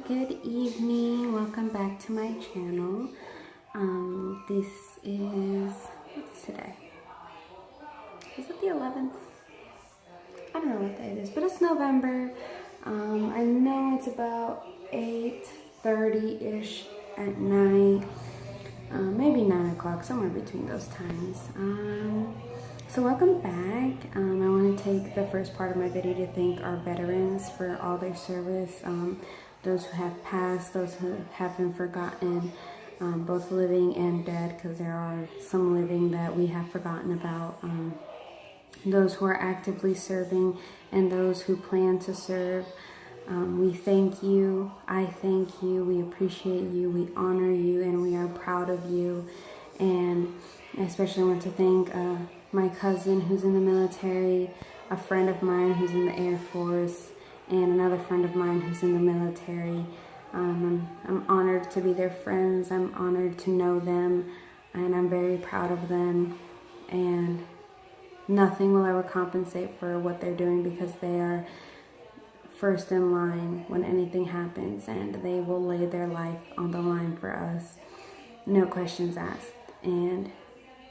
good evening. Welcome back to my channel. This is, what's today? Is it the 11th? I don't know what day it is, but it's November. I know it's about 8:30-ish at night. Maybe 9 o'clock, somewhere between those times. So welcome back. I want to take the first part of my video to thank our veterans for all their service. Those who have passed, those who have been forgotten, both living and dead, because there are some living that we have forgotten about. Those who are actively serving and those who plan to serve. We thank you. I thank you. We appreciate you. We honor you, and we are proud of you. And I especially want to thank my cousin who's in the military, a friend of mine who's in the Air Force, and another friend of mine who's in the military. I'm honored to be their friends. I'm honored to know them, and I'm very proud of them. And nothing will ever compensate for what they're doing, because they are first in line when anything happens, and they will lay their life on the line for us, no questions asked. And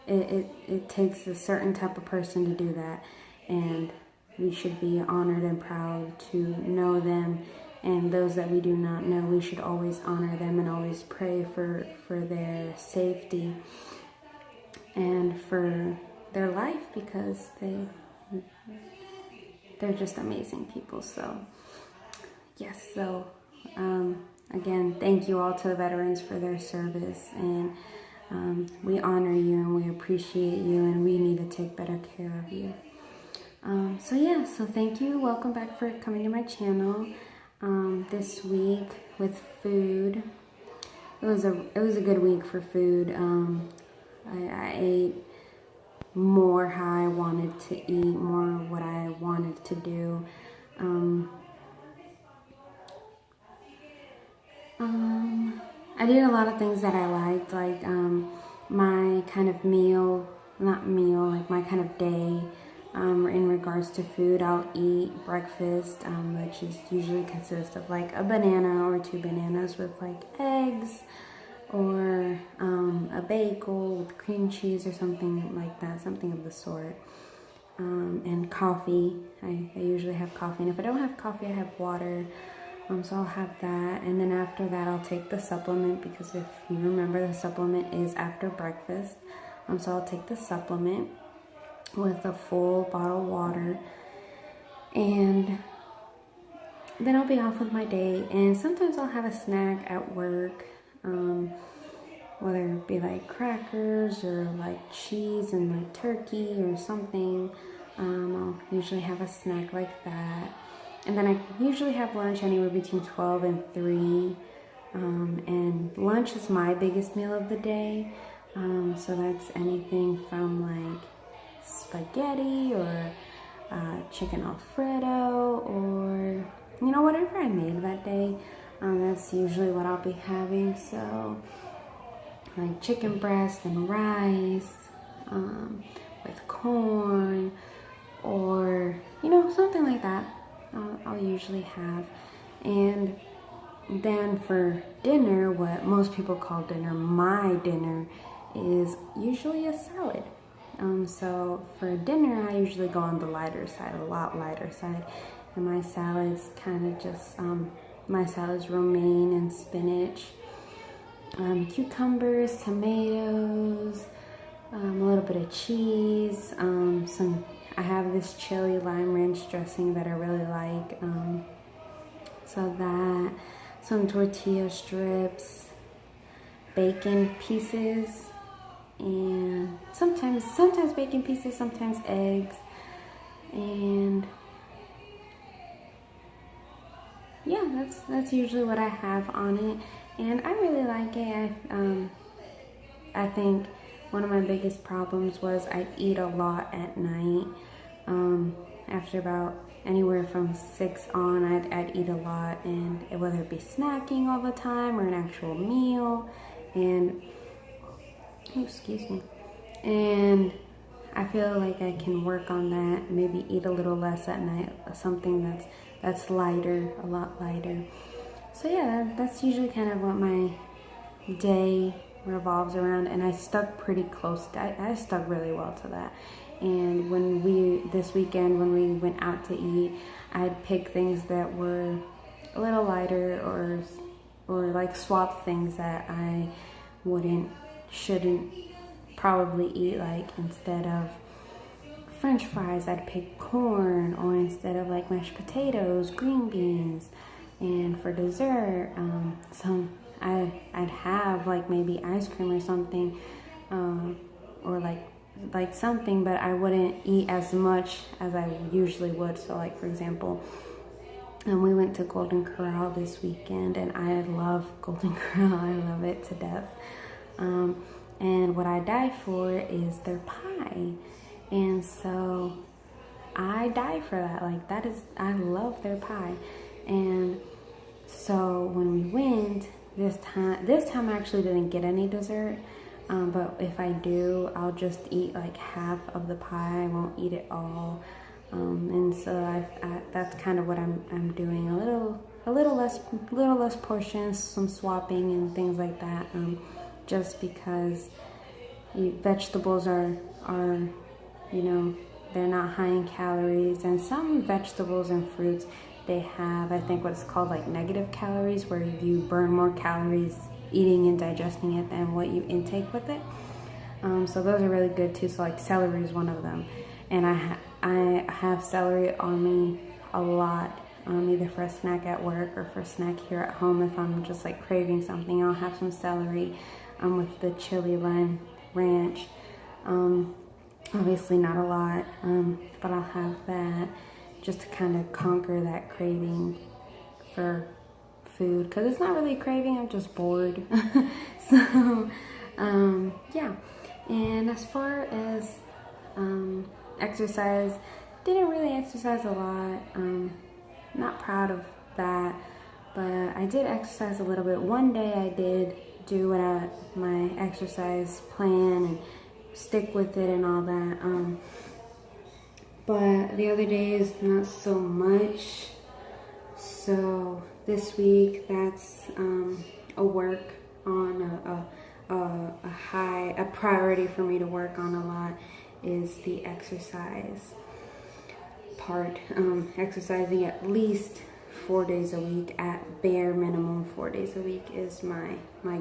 it takes a certain type of person to do that, and we should be honored and proud to know them. And those that we do not know, we should always honor them and always pray for their safety and for their life, because they're just amazing people. So yes, so again, thank you all to the veterans for their service, and we honor you and we appreciate you, and we need to take better care of you. So thank you. Welcome back for coming to my channel. This week with food, it was a good week for food. I ate more how I wanted to eat, more what I wanted to do. I did a lot of things that I liked, like my kind of my kind of day. In regards to food, I'll eat breakfast, which is usually consists of like a banana or 2 bananas with like eggs, or a bagel with cream cheese or something like that, something of the sort. And coffee. I usually have coffee, and if I don't have coffee, I have water. So I'll have that, and then after that I'll take the supplement, because if you remember, the supplement is after breakfast. So I'll take the supplement with a full bottle of water, and then I'll be off with my day. And sometimes I'll have a snack at work, whether it be like crackers or like cheese and like turkey or something. I'll usually have a snack like that. And then I usually have lunch anywhere between 12 and 3. And lunch is my biggest meal of the day. So that's anything from like spaghetti or chicken Alfredo, or whatever I made that day. That's usually what I'll be having. So like chicken breast and rice with corn, or something like that. I'll usually have. And then for dinner, what most people call dinner, my dinner is usually a salad. So for dinner, I usually go on the lighter side, a lot lighter side. And my salad's kind of just, my salad's romaine and spinach, cucumbers, tomatoes, a little bit of cheese, I have this chili lime ranch dressing that I really like. So that, some tortilla strips, bacon pieces, and sometimes bacon pieces, sometimes eggs, and yeah, that's usually what I have on it, and I really like it. I think one of my biggest problems was I'd eat a lot at night. After about anywhere from 6 on, I'd eat a lot, and whether it be snacking all the time or an actual meal, and and I feel like I can work on that, maybe eat a little less at night, something that's lighter, a lot lighter. So yeah, that's usually kind of what my day revolves around, and I stuck pretty close to, I stuck really well to that. And this weekend when we went out to eat, I'd pick things that were a little lighter, or like swap things that I shouldn't probably eat. Like instead of French fries, I'd pick corn, or instead of like mashed potatoes, green beans. And for dessert, I'd have like maybe ice cream or something, or like something, but I wouldn't eat as much as I usually would. So like for example, we went to Golden Corral this weekend, and I love Golden Corral. I love it to death. And what I die for is their pie. And so I die for that. Like I love their pie. And so when we went this time I actually didn't get any dessert. But if I do, I'll just eat like half of the pie. I won't eat it all. And so that's kind of what I'm doing. A little less portions, some swapping and things like that. Just because vegetables are they're not high in calories, and some vegetables and fruits, they have, I think, what's called like negative calories, where you burn more calories eating and digesting it than what you intake with it. So those are really good too. So like celery is one of them, and I have celery on me a lot, either for a snack at work or for a snack here at home. If I'm just like craving something, I'll have some celery with the chili lime ranch. Obviously not a lot, but I'll have that just to kind of conquer that craving for food, because it's not really a craving, I'm just bored. So yeah. And as far as exercise, didn't really exercise a lot. Not proud of that, but I did exercise a little bit. One day I did do my exercise plan and stick with it and all that. But the other days, not so much. So this week, that's a work on a priority for me to work on a lot is the exercise part. Exercising at least 4 days a week, at bare minimum 4 days a week is my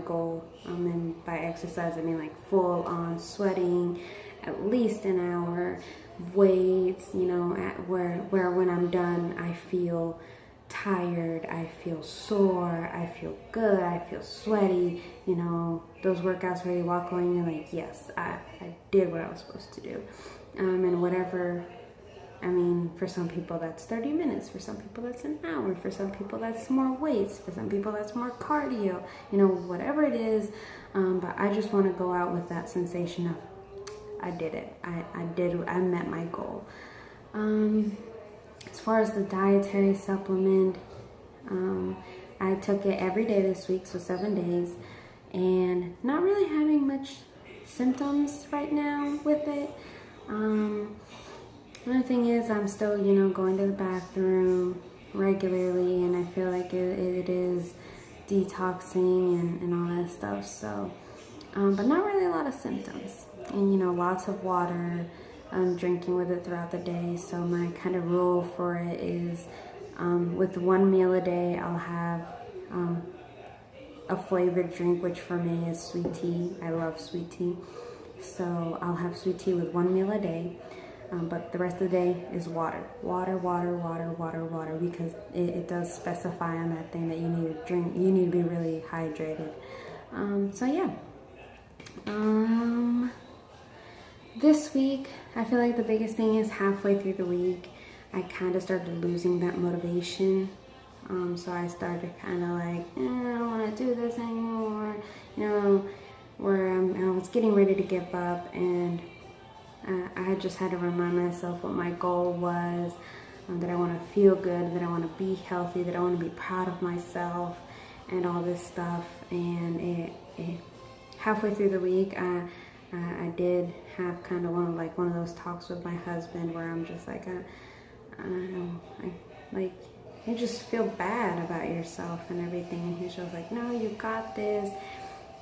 goal. And by exercise I mean like full on sweating, at least an hour, weights, at where when I'm done I feel tired, I feel sore, I feel good, I feel sweaty. Those workouts where you walk away and you're like, yes, I did what I was supposed to do. And whatever, for some people that's 30 minutes, for some people that's an hour, for some people that's more weights, for some people that's more cardio, whatever it is. But I just want to go out with that sensation of, I did it. I met my goal. As far as the dietary supplement, I took it every day this week, so 7 days, and not really having much symptoms right now with it. Another thing is I'm still, going to the bathroom regularly, and I feel like it is detoxing and all that stuff. So, but not really a lot of symptoms, and lots of water. Drinking with it throughout the day. So my kind of rule for it is, with 1 meal a day, I'll have a flavored drink, which for me is sweet tea. I love sweet tea. So I'll have sweet tea with 1 meal a day. But the rest of the day is water, because it does specify on that thing that you need to drink. You need to be really hydrated. So yeah. This week, I feel like the biggest thing is halfway through the week, I kind of started losing that motivation. So I started kind of like, I don't want to do this anymore, where I was getting ready to give up, and I just had to remind myself what my goal was, that I want to feel good, that I want to be healthy, that I want to be proud of myself, and all this stuff. And halfway through the week, I did have kind of one of those talks with my husband where I'm just like, you just feel bad about yourself and everything. And he's just like, no, you got this.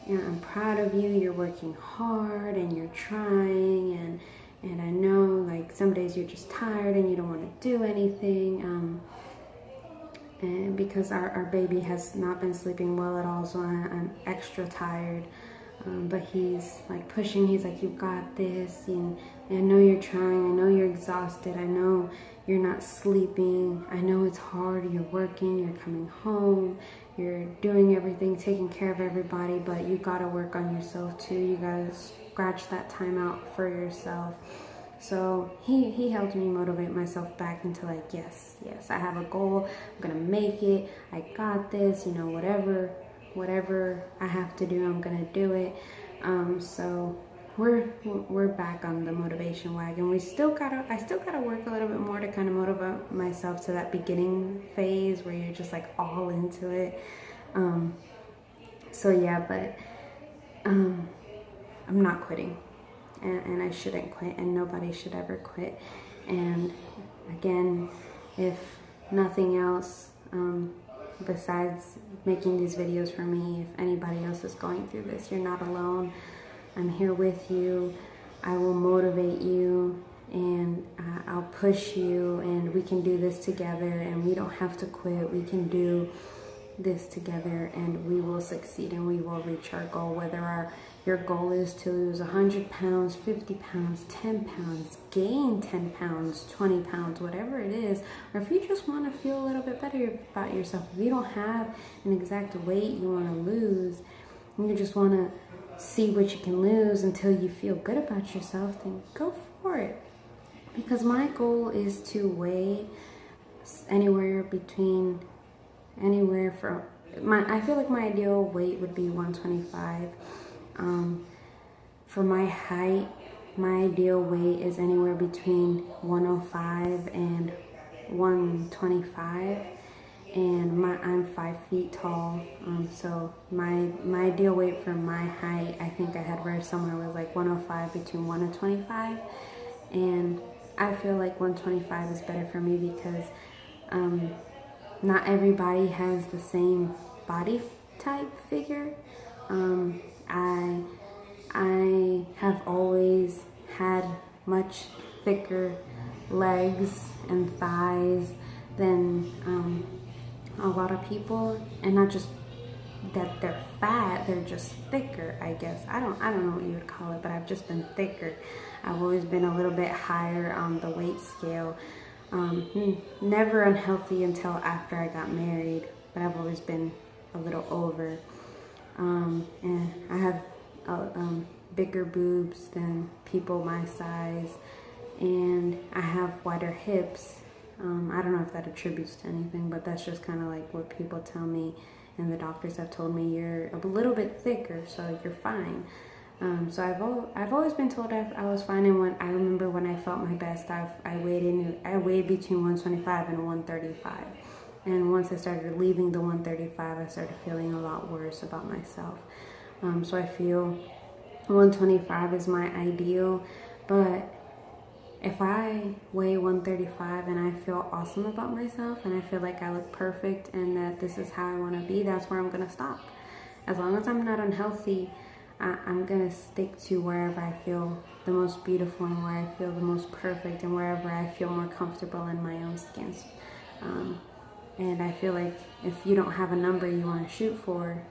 You know, I'm proud of you. You're working hard and you're trying. And I know, like, some days you're just tired and you don't want to do anything. And because our baby has not been sleeping well at all, so I'm extra tired. But he's like pushing. He's like, you got this. And I know you're trying. I know you're exhausted. I know you're not sleeping. I know it's hard. You're working. You're coming home. You're doing everything, taking care of everybody. But you gotta work on yourself too. You gotta scratch that time out for yourself. So he helped me motivate myself back into like, yes, I have a goal. I'm gonna make it. I got this. You know, whatever I have to do, I'm gonna do it. So we're back on the motivation wagon. I still gotta work a little bit more to kind of motivate myself to that beginning phase where you're just like all into it. So yeah, but I'm not quitting. And I shouldn't quit, and nobody should ever quit. And again, if nothing else, besides making these videos for me, if anybody else is going through this, you're not alone. I'm here with you. I will motivate you, and I'll push you, and we can do this together, and we don't have to quit. We can do this together, and we will succeed, and we will reach our goal, whether your goal is to lose 100 pounds, 50 pounds, 10 pounds, gain 10 pounds, 20 pounds, whatever it is, or if you just want to feel a little bit better about yourself. If you don't have an exact weight you want to lose, and you just want to see what you can lose until you feel good about yourself, then go for it. Because my goal is to weigh anywhere from I feel like my ideal weight would be 125. For my height, my ideal weight is anywhere between 105 and 125, and I'm 5 feet tall. So my ideal weight for my height, I think I had read somewhere was like 105 between 125, and I feel like 125 is better for me because not everybody has the same body type figure. I have always had much thicker legs and thighs than a lot of people, and not just that they're fat, they're just thicker, I guess. I don't know what you would call it, but I've just been thicker. I've always been a little bit higher on the weight scale. Never unhealthy until after I got married, but I've always been a little over. And I have bigger boobs than people my size, and I have wider hips. I don't know if that attributes to anything, but that's just kind of like what people tell me, and the doctors have told me you're a little bit thicker, so you're fine. So I've always been told I was fine, and when I remember when I felt my best, I weighed between 125 and 135. And once I started leaving the 135, I started feeling a lot worse about myself. So I feel 125 is my ideal, but if I weigh 135 and I feel awesome about myself and I feel like I look perfect and that this is how I want to be, that's where I'm going to stop. As long as I'm not unhealthy, I'm going to stick to wherever I feel the most beautiful and where I feel the most perfect and wherever I feel more comfortable in my own skin. And I feel like if you don't have a number you want to shoot for,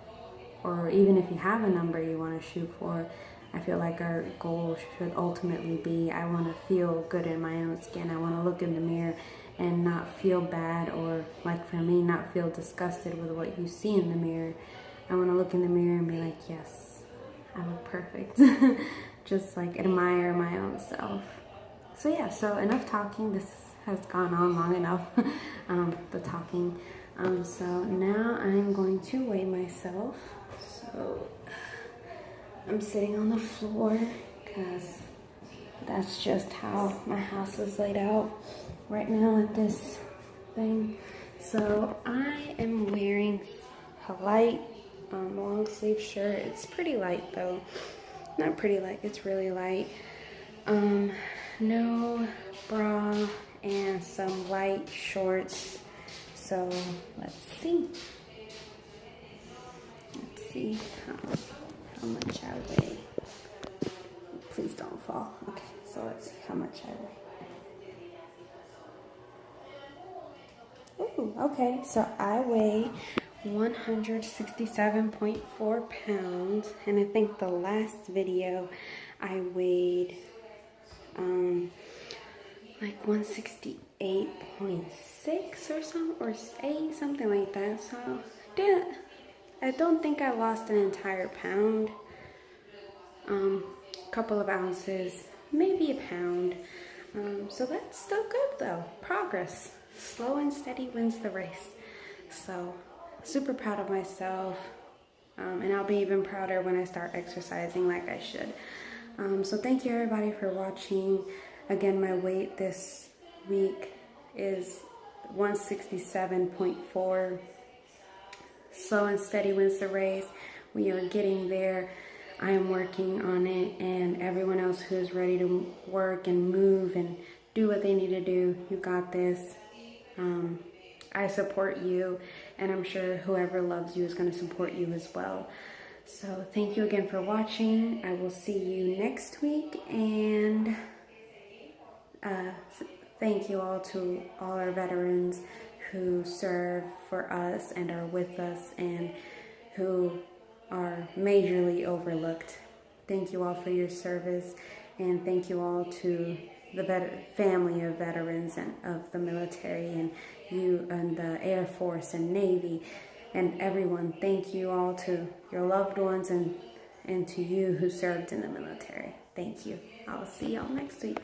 or even if you have a number you want to shoot for, I feel like our goal should ultimately be, I want to feel good in my own skin. I want to look in the mirror and not feel bad, or like for me, not feel disgusted with what you see in the mirror. I want to look in the mirror and be like, yes, I look perfect. Just like admire my own self. So yeah, so enough talking. This has gone on long enough, the talking. So now I'm going to weigh myself. So I'm sitting on the floor because that's just how my house is laid out right now with this thing. So I am wearing a light long sleeve shirt. It's pretty light though. Not pretty light, it's really light. No bra and some light shorts. So let's see. Let's see how much I weigh. Please don't fall. Okay, so let's see how much I weigh. Ooh, okay, so I weigh 167.4 pounds, and I think the last video I weighed like 168.6 or something like that. So I don't think I lost an entire pound. Couple of ounces, maybe a pound. So that's still good though. Progress. Slow and steady wins the race. So super proud of myself. And I'll be even prouder when I start exercising like I should. So thank you everybody for watching. Again, my weight this week is 167.4. Slow and steady wins the race. We are getting there. I am working on it, and everyone else who is ready to work and move and do what they need to do, you got this. I support you, and I'm sure whoever loves you is going to support you as well. So thank you again for watching. I will see you next week, and thank you all to all our veterans who serve for us and are with us and who are majorly overlooked. Thank you all for your service, and thank you all to the family of veterans and of the military, and you and the Air Force and Navy and everyone. Thank you all to your loved ones and to you who served in the military. Thank you. I'll see y'all next week.